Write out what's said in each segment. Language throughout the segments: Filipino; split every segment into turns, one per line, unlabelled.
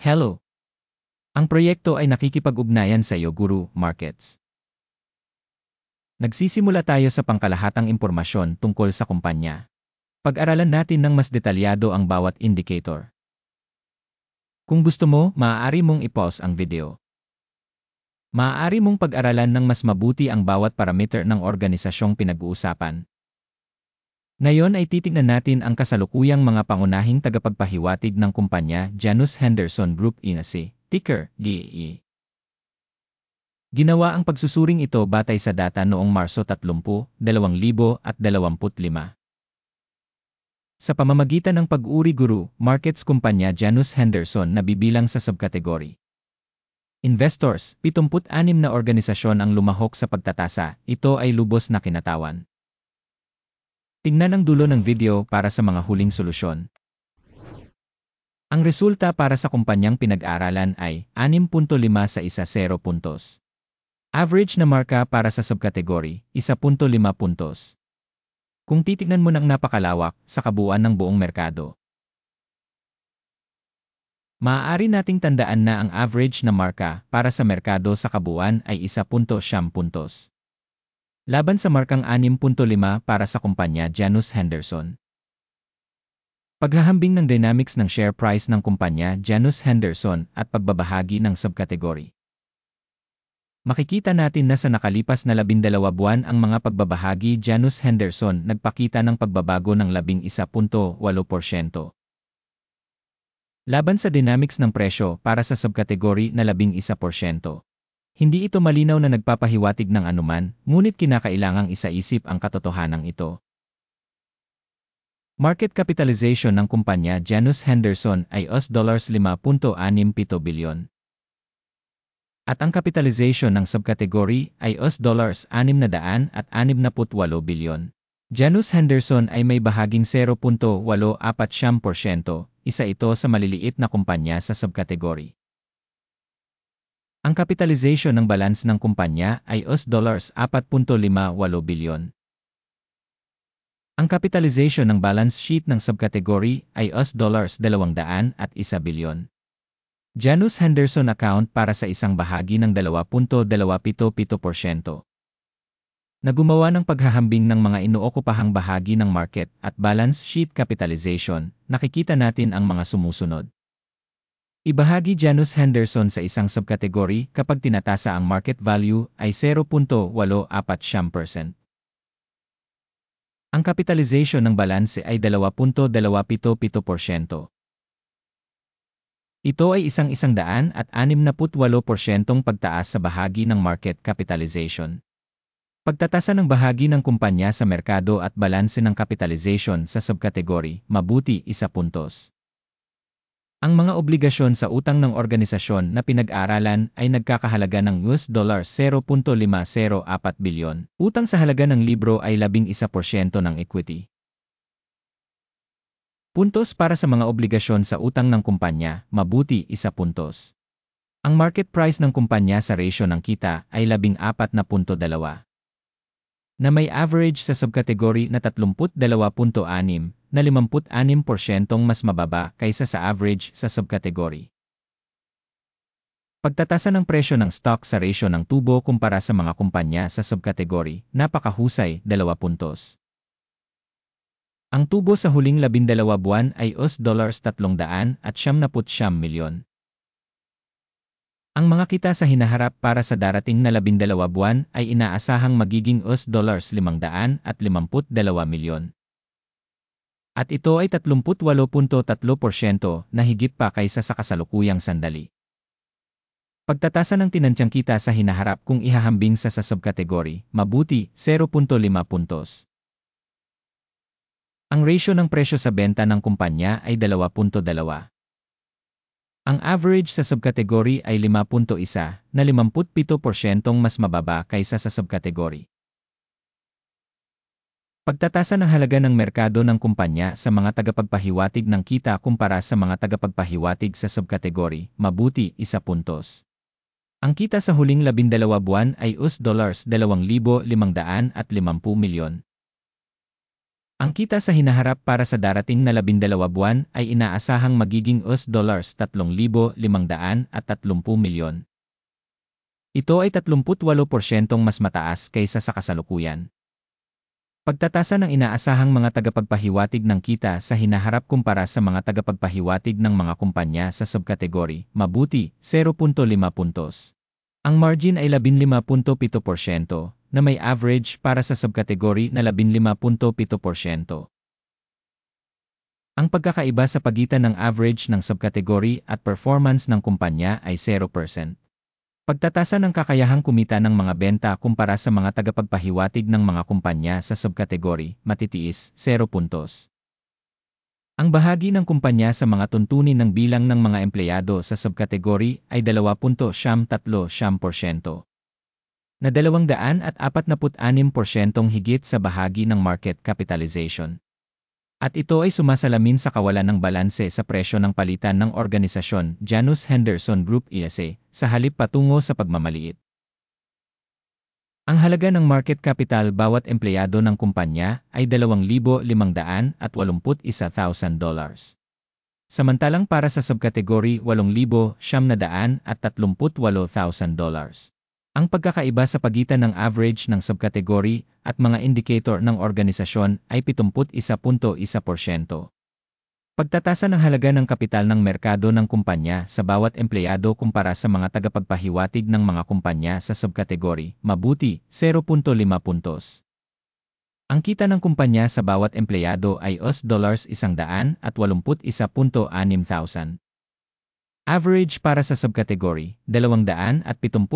Hello! Ang proyekto ay nakikipag-ugnayan sa iyo, Guru Markets. Nagsisimula tayo sa pangkalahatang impormasyon tungkol sa kumpanya. Pag-aralan natin ng mas detalyado ang bawat indicator. Kung gusto mo, maaari mong i-pause ang video. Maaari mong pag-aralan ng mas mabuti ang bawat parameter ng organisasyong pinag-uusapan. Ngayon ay titingnan natin ang kasalukuyang mga pangunahing tagapagpahiwatig ng kumpanya Janus Henderson Group Inc., ticker GE. Ginawa ang pagsusuring ito batay sa data noong Marso 30, 2025. Sa pamamagitan ng pag-uri Guru Markets kumpanya Janus Henderson na bibilang sa subkategory. Investors, 76 na organisasyon ang lumahok sa pagtatasa, ito ay lubos na kinatawan. Tingnan ang dulo ng video para sa mga huling solusyon. Ang resulta para sa kumpanyang pinag-aralan ay 6.5 sa 10 puntos. Average na marka para sa subkategory, 1.5 puntos. Kung titignan mo ng napakalawak sa kabuuan ng buong merkado. Maaari nating tandaan na ang average na marka para sa merkado sa kabuuan ay 1.5 puntos. Laban sa markang 6.5 para sa kumpanya Janus Henderson. Paghahambing ng dynamics ng share price ng kumpanya Janus Henderson at pagbabahagi ng subkategory. Makikita natin na sa nakalipas na 12 buwan ang mga pagbabahagi Janus Henderson nagpakita ng pagbabago ng 11.8%. Laban sa dynamics ng presyo para sa subkategory na 11%. Hindi ito malinaw na nagpapahiwatig ng anuman, ngunit kinakailangang isaisip ang katotohanan ito. Market capitalization ng kumpanya Janus Henderson ay $5.67 bilyon. At ang capitalization ng subkategory ay $668 bilyon. Janus Henderson ay may bahaging 0.840%, isa ito sa maliliit na kumpanya sa subkategory. Ang capitalization ng balance ng kumpanya ay $4.58 bilyon. Ang capitalization ng balance sheet ng subkategory ay $201 bilyon. Janus Henderson account para sa isang bahagi ng 2.277%. Na gumawa ng paghahambing ng mga inookupahang bahagi ng market at balance sheet capitalization, nakikita natin ang mga sumusunod. Ibahagi Janus Henderson sa isang subkategory kapag tinatasa ang market value ay 0.840%. Ang capitalization ng balanse ay 2.277%. Ito ay 168% pagtaas sa bahagi ng market capitalization. Pagtatasa ng bahagi ng kumpanya sa merkado at balanse ng capitalization sa subkategory, mabuti 1 puntos. Ang mga obligasyon sa utang ng organisasyon na pinag-aralan ay nagkakahalaga ng $0.504 bilyon. Utang sa halaga ng libro ay 11% ng equity. Puntos para sa mga obligasyon sa utang ng kumpanya, mabuti 1 puntos. Ang market price ng kumpanya sa ratio ng kita ay 14.2. Na may average sa subkategory na 32.6, na 56% mas mababa kaysa sa average sa subkategory. Pagtatasa ng presyo ng stock sa ratio ng tubo kumpara sa mga kumpanya sa subkategory, napakahusay, 2 puntos. Ang tubo sa huling 12 buwan ay $379 milyon. Ang mga kita sa hinaharap para sa darating na 12 buwan ay inaasahang magiging $552 milyon. At ito ay 38.3% na higit pa kaysa sa kasalukuyang sandali. Pagtatasa ng tinantyang kita sa hinaharap kung ihahambing sa subkategory, mabuti 0.5 puntos. Ang ratio ng presyo sa benta ng kumpanya ay 2.2. Ang average sa subkategory ay 5.1, na 57% mas mababa kaysa sa subkategory. Pagtatasa ng halaga ng merkado ng kumpanya sa mga tagapagpahiwatig ng kita kumpara sa mga tagapagpahiwatig sa subkategory, mabuti 1 puntos. Ang kita sa huling 12 buwan ay $2,550 milyon. Ang kita sa hinaharap para sa darating na 12 buwan ay inaasahang magiging $3,530 milyon. Ito ay 38% mas mataas kaysa sa kasalukuyan. Pagtatasa ng inaasahang mga tagapagpahiwatig ng kita sa hinaharap kumpara sa mga tagapagpahiwatig ng mga kumpanya sa subkategory, mabuti, 0.5 puntos. Ang margin ay 15.7%, na may average para sa subkategory na 15.7%. Ang pagkakaiba sa pagitan ng average ng subkategory at performance ng kumpanya ay 0%. Pagtatasa ng kakayahang kumita ng mga benta kumpara sa mga tagapagpahiwatig ng mga kumpanya sa subkategory, matitiis, 0 puntos. Ang bahagi ng kumpanya sa mga tuntunin ng bilang ng mga empleyado sa subkategory ay 2.73%, na 246% higit sa bahagi ng market capitalization. At ito ay sumasalamin sa kawalan ng balanse sa presyo ng palitan ng organisasyon Janus Henderson Group ESA sa halip patungo sa pagmamaliit. Ang halaga ng market capital bawat empleyado ng kumpanya ay $2,581,000. Samantalang para sa subkategory $8,938,000. Ang pagkakaiba sa pagitan ng average ng subkategory at mga indicator ng organisasyon ay 71.1%. Pagtatasa ng halaga ng kapital ng merkado ng kumpanya sa bawat empleyado kumpara sa mga tagapagpahiwatig ng mga kumpanya sa subkategory, mabuti, 0.5 puntos. Ang kita ng kumpanya sa bawat empleyado ay $181.6,000. Average para sa subkategory, $273,800.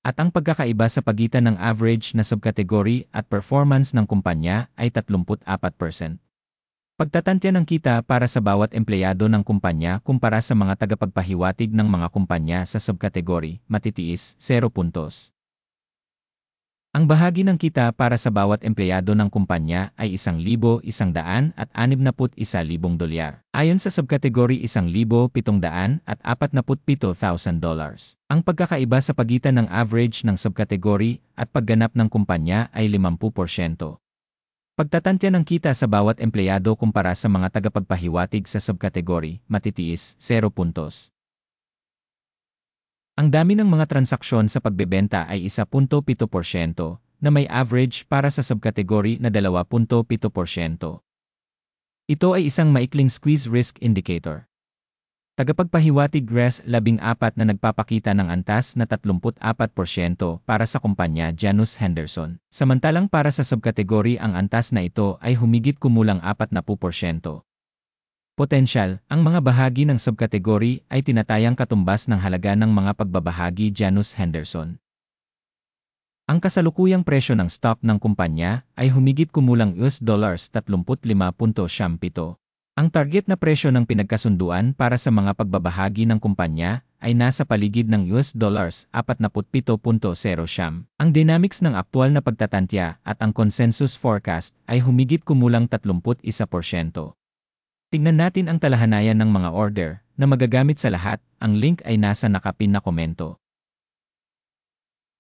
At ang pagkakaiba sa pagitan ng average na subkategory at performance ng kumpanya ay 34%. Pagtatantya ng kita para sa bawat empleyado ng kumpanya kumpara sa mga tagapagpahiwatig ng mga kumpanya sa subkategory, matitiis, 0 puntos. Ang bahagi ng kita para sa bawat empleyado ng kumpanya ay $1,161,000. Ayon sa subkategory $1,747,000. Ang pagkakaiba sa pagitan ng average ng subkategory at pagganap ng kumpanya ay 50%. Pagtatantya ng kita sa bawat empleyado kumpara sa mga tagapagpahiwatig sa subkategory, matitiis, 0 puntos. Ang dami ng mga transaksyon sa pagbebenta ay 1.7%, na may average para sa subkategory na 2.7%. Ito ay isang maikling squeeze risk indicator. Tagapagpahiwatig GRES 14 na nagpapakita ng antas na 34% para sa kumpanya Janus Henderson. Samantalang para sa subkategory ang antas na ito ay humigit kumulang 40%. Potensyal, ang mga bahagi ng subkategory ay tinatayang katumbas ng halaga ng mga pagbabahagi Janus Henderson. Ang kasalukuyang presyo ng stock ng kumpanya ay humigit kumulang $35.7. Ang target na presyo ng pinagkasunduan para sa mga pagbabahagi ng kumpanya ay nasa paligid ng $47.0. Ang dynamics ng aktual na pagtatantya at ang consensus forecast ay humigit kumulang 31%. Tingnan natin ang talahanayan ng mga order na magagamit sa lahat. Ang link ay nasa nakapin na komento.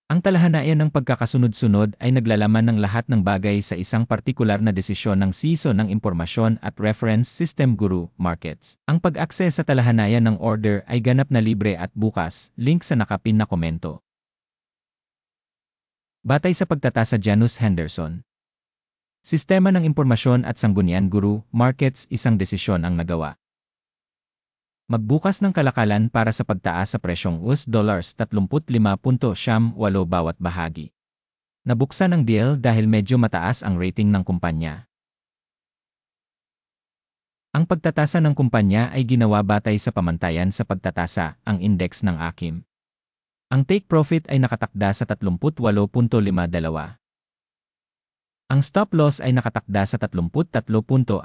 Ang talahanayan ng pagkakasunod-sunod ay naglalaman ng lahat ng bagay sa isang partikular na desisyon ng CISO ng Impormasyon at Reference System Guru Markets. Ang pag-access sa talahanayan ng order ay ganap na libre at bukas, link sa nakapin na komento. Batay sa pagtatasa Janus Henderson. Sistema ng Impormasyon at Sanggunian Guru Markets, isang desisyon ang nagawa. Magbukas ng kalakalan para sa pagtaas sa presyong $35.78 bawat bahagi. Nabuksan ang deal dahil medyo mataas ang rating ng kumpanya. Ang pagtatasa ng kumpanya ay ginawa batay sa pamantayan sa pagtatasa, ang index ng AKIM. Ang take profit ay nakatakda sa 38.52. Ang stop loss ay nakatakda sa 33.44.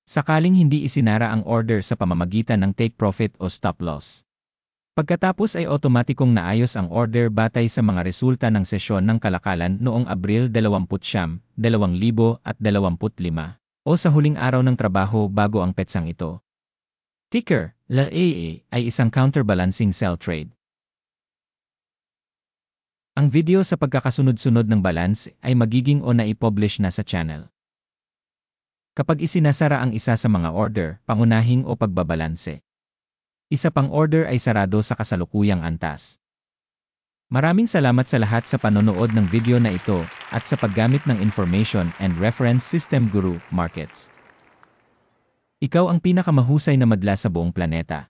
Sakaling hindi isinara ang order sa pamamagitan ng take profit o stop loss. Pagkatapos ay otomatikong naayos ang order batay sa mga resulta ng sesyon ng kalakalan noong Abril 20, 2025 o sa huling araw ng trabaho bago ang petsang ito. Ticker, LAA, ay isang counterbalancing sell trade. Ang Ang video sa pagkakasunod-sunod ng balance ay magiging o na-i-publish na sa channel. Kapag isinasara ang isa sa mga order, pangunahing o pagbabalanse. Isa pang order ay sarado sa kasalukuyang antas. Maraming salamat sa lahat sa panonood ng video na ito at sa paggamit ng Information and Reference System Guru Markets. Ikaw ang pinakamahusay na madla sa buong planeta.